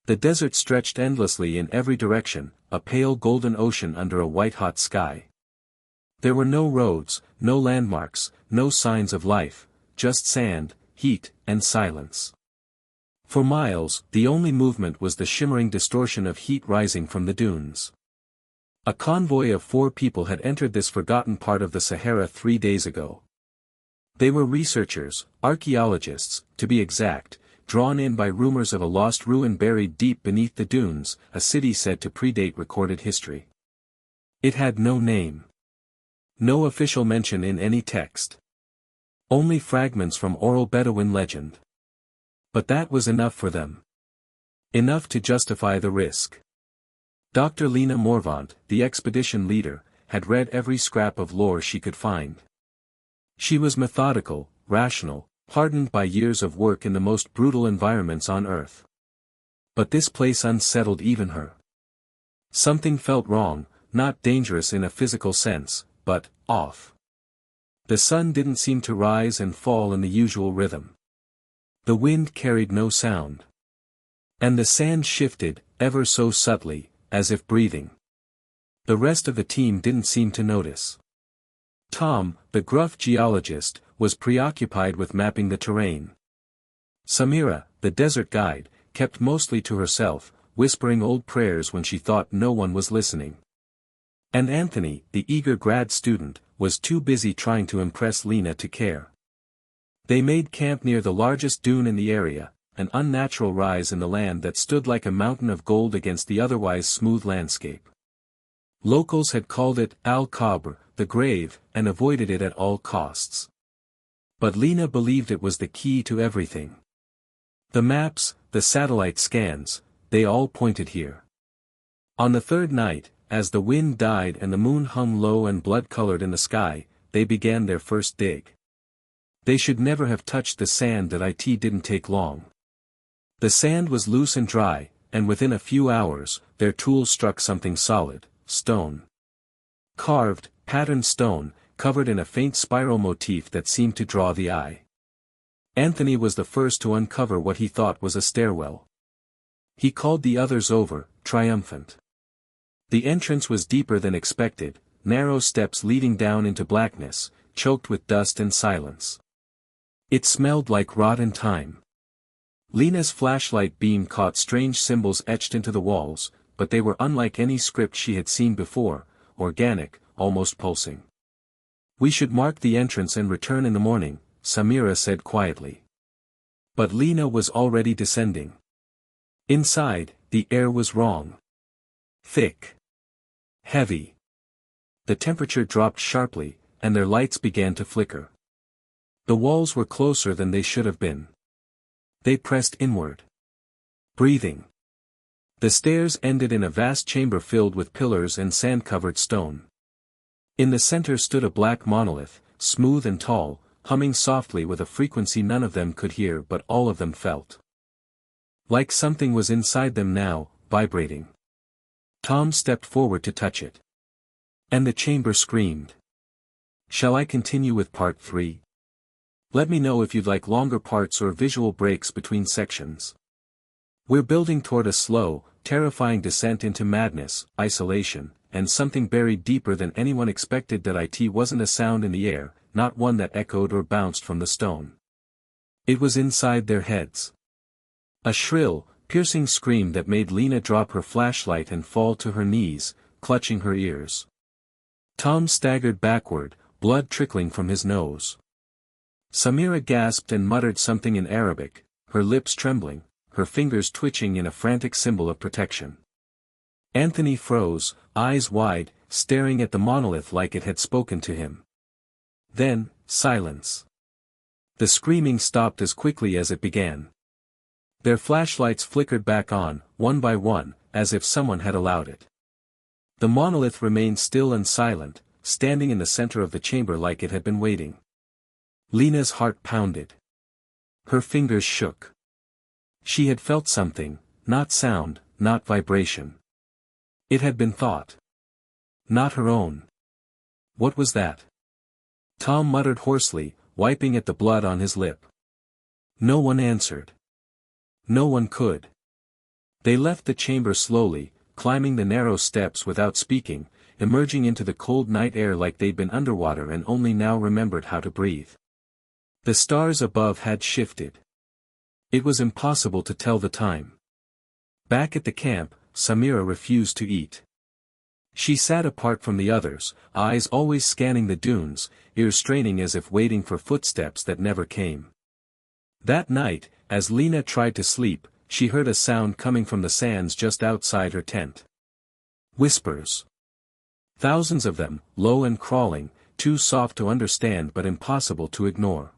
The desert stretched endlessly in every direction, a pale golden ocean under a white-hot sky. There were no roads, no landmarks, no signs of life, just sand, heat, and silence. For miles, the only movement was the shimmering distortion of heat rising from the dunes. A convoy of 4 people had entered this forgotten part of the Sahara 3 days ago. They were researchers, archaeologists, to be exact, drawn in by rumors of a lost ruin buried deep beneath the dunes, a city said to predate recorded history. It had no name. No official mention in any text. Only fragments from oral Bedouin legend. But that was enough for them. Enough to justify the risk. Dr. Lena Morvant, the expedition leader, had read every scrap of lore she could find. She was methodical, rational, hardened by years of work in the most brutal environments on Earth. But this place unsettled even her. Something felt wrong, not dangerous in a physical sense, but off. The sun didn't seem to rise and fall in the usual rhythm. The wind carried no sound. And the sand shifted, ever so subtly, as if breathing. The rest of the team didn't seem to notice. Tom, the gruff geologist, was preoccupied with mapping the terrain. Samira, the desert guide, kept mostly to herself, whispering old prayers when she thought no one was listening. And Anthony, the eager grad student, was too busy trying to impress Lena to care. They made camp near the largest dune in the area, an unnatural rise in the land that stood like a mountain of gold against the otherwise smooth landscape. Locals had called it Al-Qabr, the grave, and avoided it at all costs. But Lena believed it was the key to everything. The maps, the satellite scans, they all pointed here. On the 3rd night, as the wind died and the moon hung low and blood-colored in the sky, they began their first dig. They should never have touched the sand that it didn't take long. The sand was loose and dry, and within a few hours, their tools struck something solid, stone. Carved, patterned stone, covered in a faint spiral motif that seemed to draw the eye. Anthony was the first to uncover what he thought was a stairwell. He called the others over, triumphant. The entrance was deeper than expected, narrow steps leading down into blackness, choked with dust and silence. It smelled like rotten time. Lena's flashlight beam caught strange symbols etched into the walls, but they were unlike any script she had seen before, organic, almost pulsing. "We should mark the entrance and return in the morning," Samira said quietly. But Lena was already descending. Inside, the air was wrong. Thick. Heavy. The temperature dropped sharply, and their lights began to flicker. The walls were closer than they should have been. They pressed inward. Breathing. The stairs ended in a vast chamber filled with pillars and sand-covered stone. In the center stood a black monolith, smooth and tall, humming softly with a frequency none of them could hear but all of them felt. Like something was inside them now, vibrating. Tom stepped forward to touch it. And the chamber screamed. "Shall I continue with part 3? Let me know if you'd like longer parts or visual breaks between sections. We're building toward a slow, terrifying descent into madness, isolation, and something buried deeper than anyone expected. That it wasn't a sound in the air, not one that echoed or bounced from the stone. It was inside their heads. A shrill, piercing scream that made Lena drop her flashlight and fall to her knees, clutching her ears. Tom staggered backward, blood trickling from his nose. Samira gasped and muttered something in Arabic, her lips trembling, her fingers twitching in a frantic symbol of protection. Anthony froze, eyes wide, staring at the monolith like it had spoken to him. Then, silence. The screaming stopped as quickly as it began. Their flashlights flickered back on, one by one, as if someone had allowed it. The monolith remained still and silent, standing in the center of the chamber like it had been waiting. Lena's heart pounded. Her fingers shook. She had felt something, not sound, not vibration. It had been thought. Not her own. What was that? Tom muttered hoarsely, wiping at the blood on his lip. No one answered. No one could. They left the chamber slowly, climbing the narrow steps without speaking, emerging into the cold night air like they'd been underwater and only now remembered how to breathe. The stars above had shifted. It was impossible to tell the time. Back at the camp, Samira refused to eat. She sat apart from the others, eyes always scanning the dunes, ears straining as if waiting for footsteps that never came. That night, as Lena tried to sleep, she heard a sound coming from the sands just outside her tent. Whispers. Thousands of them, low and crawling, too soft to understand but impossible to ignore.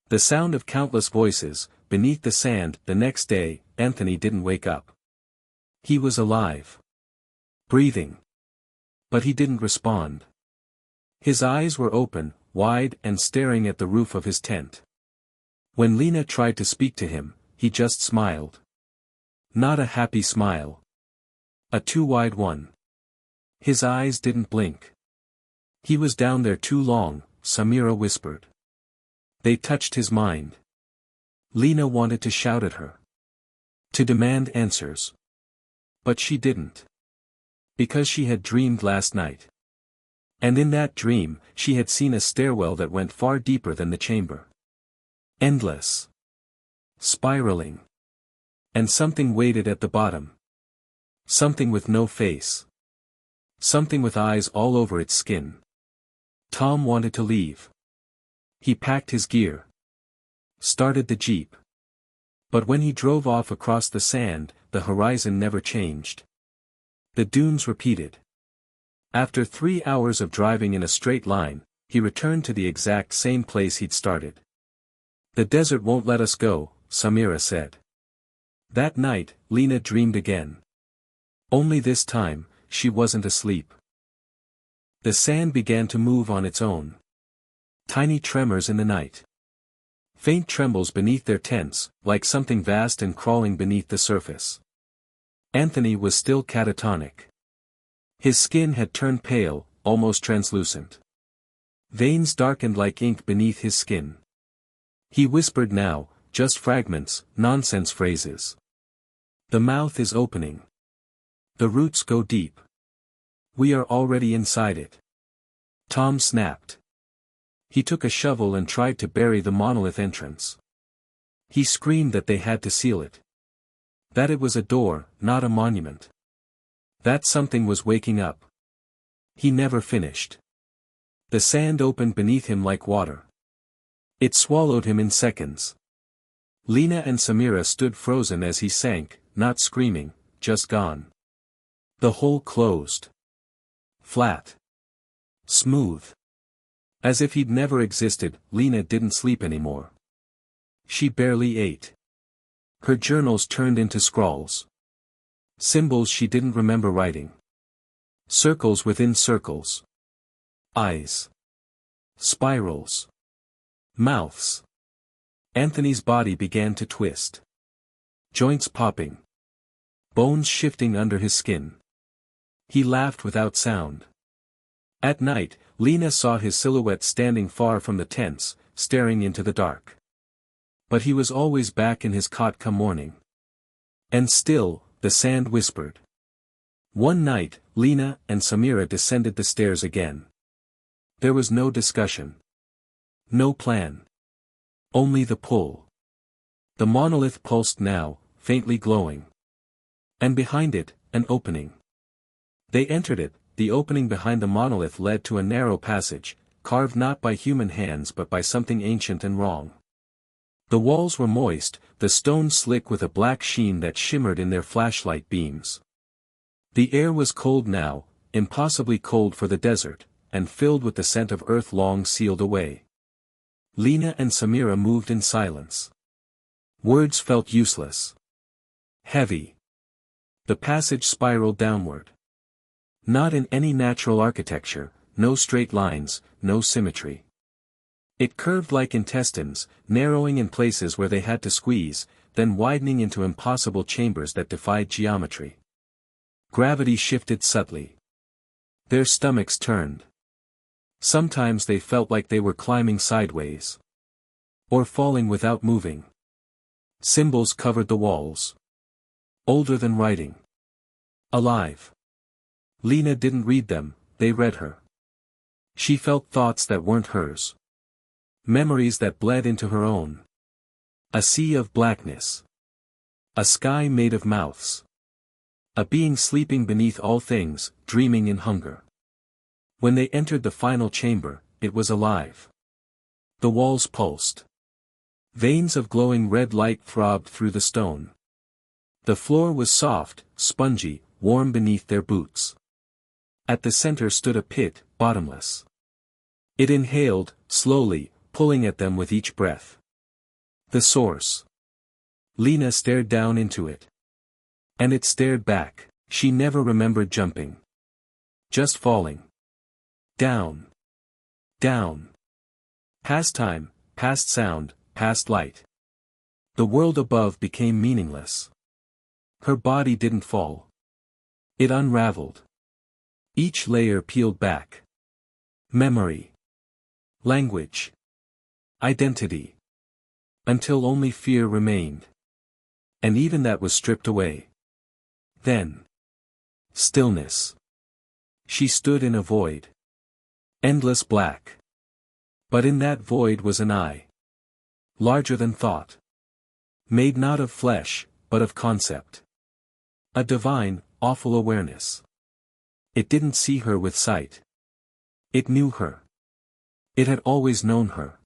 The sound of countless voices, beneath the sand. The next day, Anthony didn't wake up. He was alive. Breathing. But he didn't respond. His eyes were open, wide and staring at the roof of his tent. When Lena tried to speak to him, he just smiled. Not a happy smile. A too wide one. His eyes didn't blink. He was down there too long, Samira whispered. They touched his mind. Lena wanted to shout at her. To demand answers. But she didn't. Because she had dreamed last night. And in that dream, she had seen a stairwell that went far deeper than the chamber. Endless. Spiraling. And something waited at the bottom. Something with no face. Something with eyes all over its skin. Tom wanted to leave. He packed his gear. Started the jeep. But when he drove off across the sand, the horizon never changed. The dunes repeated. After 3 hours of driving in a straight line, he returned to the exact same place he'd started. The desert won't let us go, Samira said. That night, Lena dreamed again. Only this time, she wasn't asleep. The sand began to move on its own. Tiny tremors in the night. Faint trembles beneath their tents, like something vast and crawling beneath the surface. Anthony was still catatonic. His skin had turned pale, almost translucent. Veins darkened like ink beneath his skin. He whispered now, just fragments, nonsense phrases. The mouth is opening. The roots go deep. We are already inside it. Tom snapped. He took a shovel and tried to bury the monolith entrance. He screamed that they had to seal it. That it was a door, not a monument. That something was waking up. He never finished. The sand opened beneath him like water. It swallowed him in seconds. Lena and Samira stood frozen as he sank, not screaming, just gone. The hole closed. Flat. Smooth. As if he'd never existed. Lena didn't sleep anymore. She barely ate. Her journals turned into scrawls. Symbols she didn't remember writing. Circles within circles. Eyes. Spirals. Mouths. Anthony's body began to twist. Joints popping. Bones shifting under his skin. He laughed without sound. At night, Lena saw his silhouette standing far from the tents, staring into the dark. But he was always back in his cot come morning. And still, the sand whispered. One night, Lena and Samira descended the stairs again. There was no discussion. No plan. Only the pull. The monolith pulsed now, faintly glowing. And behind it, an opening. They entered it. The opening behind the monolith led to a narrow passage, carved not by human hands but by something ancient and wrong. The walls were moist, the stones slick with a black sheen that shimmered in their flashlight beams. The air was cold now, impossibly cold for the desert, and filled with the scent of earth long sealed away. Lena and Samira moved in silence. Words felt useless. Heavy. The passage spiraled downward. Not in any natural architecture, no straight lines, no symmetry. It curved like intestines, narrowing in places where they had to squeeze, then widening into impossible chambers that defied geometry. Gravity shifted subtly. Their stomachs turned. Sometimes they felt like they were climbing sideways. Or falling without moving. Symbols covered the walls. Older than writing. Alive. Lena didn't read them, they read her. She felt thoughts that weren't hers. Memories that bled into her own. A sea of blackness. A sky made of mouths. A being sleeping beneath all things, dreaming in hunger. When they entered the final chamber, it was alive. The walls pulsed. Veins of glowing red light throbbed through the stone. The floor was soft, spongy, warm beneath their boots. At the center stood a pit, bottomless. It inhaled, slowly, pulling at them with each breath. The source. Lena stared down into it. And it stared back. She never remembered jumping. Just falling. Down. Down. Past time, past sound, past light. The world above became meaningless. Her body didn't fall. It unraveled. Each layer peeled back. Memory. Language. Identity. Until only fear remained. And even that was stripped away. Then. Stillness. She stood in a void. Endless black. But in that void was an eye. Larger than thought. Made not of flesh, but of concept. A divine, awful awareness. It didn't see her with sight. It knew her. It had always known her.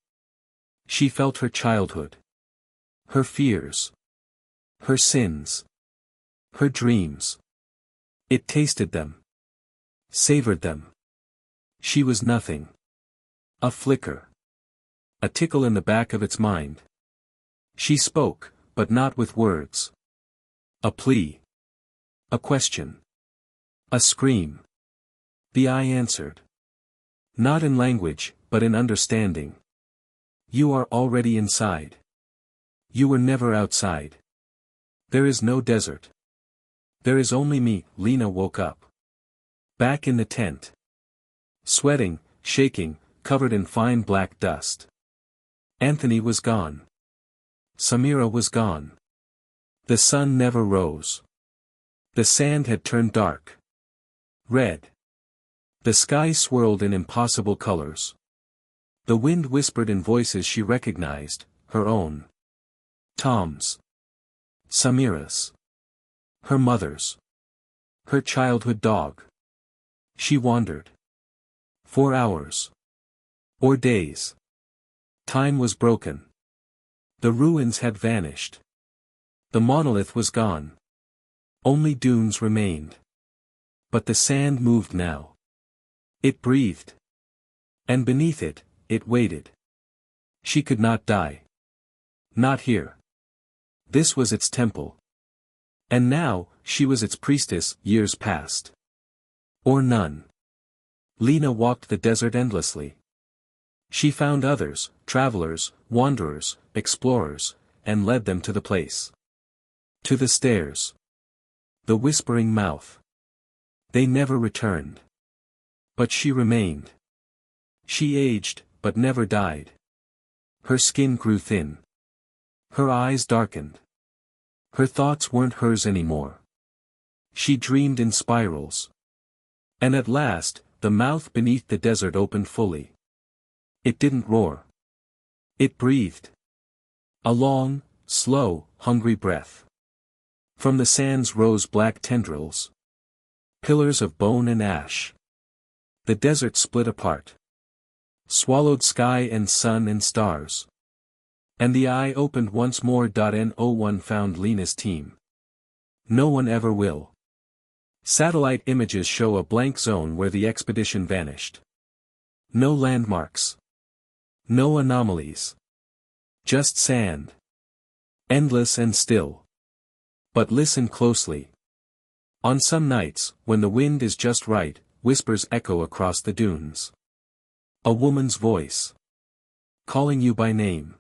She felt her childhood. Her fears. Her sins. Her dreams. It tasted them. Savored them. She was nothing. A flicker. A tickle in the back of its mind. She spoke, but not with words. A plea. A question. A scream. The eye answered. Not in language, but in understanding. You are already inside. You were never outside. There is no desert. There is only me. Lena woke up. Back in the tent. Sweating, shaking, covered in fine black dust. Anthony was gone. Samira was gone. The sun never rose. The sand had turned dark. Red. The sky swirled in impossible colors. The wind whispered in voices she recognized, her own. Tom's. Samira's. Her mother's. Her childhood dog. She wandered. For hours. Or days. Time was broken. The ruins had vanished. The monolith was gone. Only dunes remained. But the sand moved now. It breathed. And beneath it, it waited. She could not die. Not here. This was its temple. And now, she was its priestess. Years passed. Or none. Lena walked the desert endlessly. She found others, travelers, wanderers, explorers, and led them to the place. To the stairs. The whispering mouth. They never returned. But she remained. She aged, but never died. Her skin grew thin. Her eyes darkened. Her thoughts weren't hers anymore. She dreamed in spirals. And at last, the mouth beneath the desert opened fully. It didn't roar. It breathed. A long, slow, hungry breath. From the sands rose black tendrils. Pillars of bone and ash. The desert split apart. Swallowed sky and sun and stars. And the eye opened once more. No one found Lena's team. No one ever will. Satellite images show a blank zone where the expedition vanished. No landmarks. No anomalies. Just sand. Endless and still. But listen closely. On some nights, when the wind is just right, whispers echo across the dunes. A woman's voice. Calling you by name.